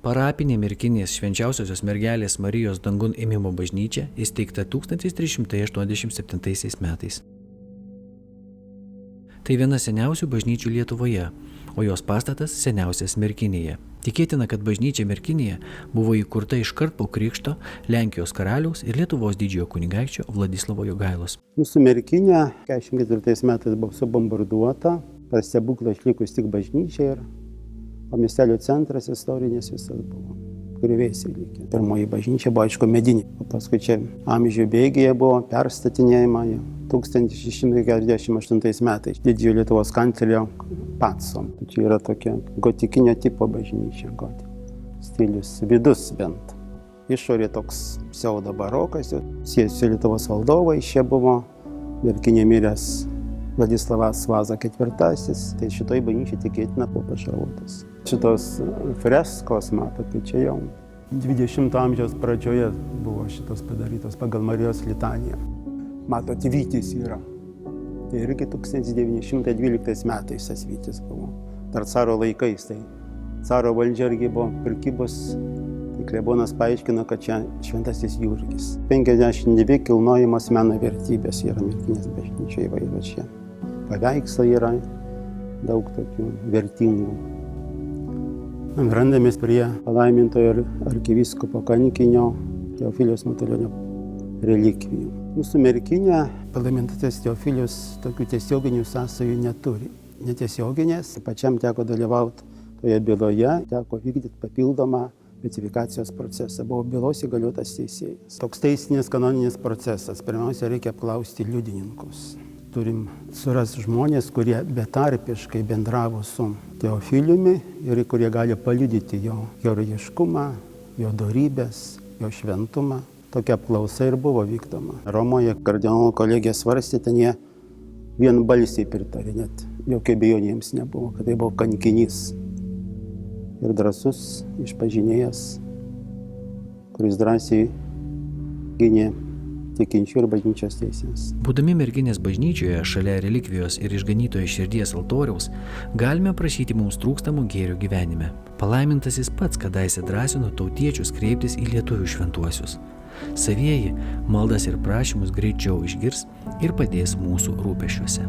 Parapinė Merkinės Švenčiausiosios mergelės Marijos dangun ėmimo bažnyčia įsteigta 1387 metais. Tai viena seniausių bažnyčių Lietuvoje, o jos pastatas seniausias Merkinėje. Tikėtina, kad bažnyčia Merkinėje buvo įkurta iškart po krikšto Lenkijos karaliaus ir Lietuvos didžiojo kunigaikščio Vladislavo Jogailos. Mūsų Merkinė 44 metais buvo subombarduota, per stebuklą išlikus tik bažnyčia, o miestelio centras istorinis visas buvo griuvėsiai likę. Pirmoji bažnyčia buvo, aišku, medinė, o paskui čia amžių bėgyje buvo perstatinėjama 1648 metais didžiojo Lietuvos kanclerio Paco. Čia yra tokia gotikinio tipo bažnyčia, stilius vidus bent. Išorė toks pseudo barokas, siejasi Lietuvos valdovai, čia buvo Merkinėje miręs Vladislavas Vaza IV, tai šitoj bažnyčiai tikėtina buvo pašarvotas. Šitos freskos, matote, čia jau 20 amžiaus pradžioje buvo šitos padarytos pagal Marijos litaniją. Matote, vytis yra. Tai irgi 1912 metais tas vytis buvo. Dar caro laikais, tai caro valdžia irgi buvo prekybos. Tai klebonas paaiškino, kad čia Šventasis Jurgis. 52 kilnojamos meno vertybės yra Merkinės bažnyčioje įvairios čia. Paveikslai yra daug tokių vertingų. Randamės prie palaimintojo arkivyskupo kankinio Teofiliaus Matulionio relikvijų. Mūsų Merkinė palaimintasis Teofilius tokių tiesioginių sąsajų neturi. Netiesioginės, pačiam teko dalyvauti toje byloje, teko vykdyti papildomą beatifikacijos procesą. Buvo bylos įgaliotas teisėjas. Toks teisinis kanoninis procesas. Pirmiausia, reikia apklausti liudininkus. Turim surasti žmonės, kurie betarpiškai bendravo su Teofiliumi ir kurie gali paliudyti jo herojiškumą, jo dorybės, jo šventumą. Tokia apklausa ir buvo vykdoma. Romoje kardinolų kolegija svarstė, ten jie vienbalsiai pritarė, net jokio abejonė jiems nebuvo, kad tai buvo kankinys ir drąsus išpažinėjas, kuris drąsiai gynė tikinčių ir bažnyčios teisės. Būdami Merkinės bažnyčioje, šalia relikvijos ir išganytojo širdies altoriaus, galime prašyti mums trūkstamų gėrių gyvenime. Palaimintasis pats kadaise drąsino tautiečius kreiptis į lietuvių šventuosius. Savieji maldas ir prašymus greičiau išgirs ir padės mūsų rūpesčiuose.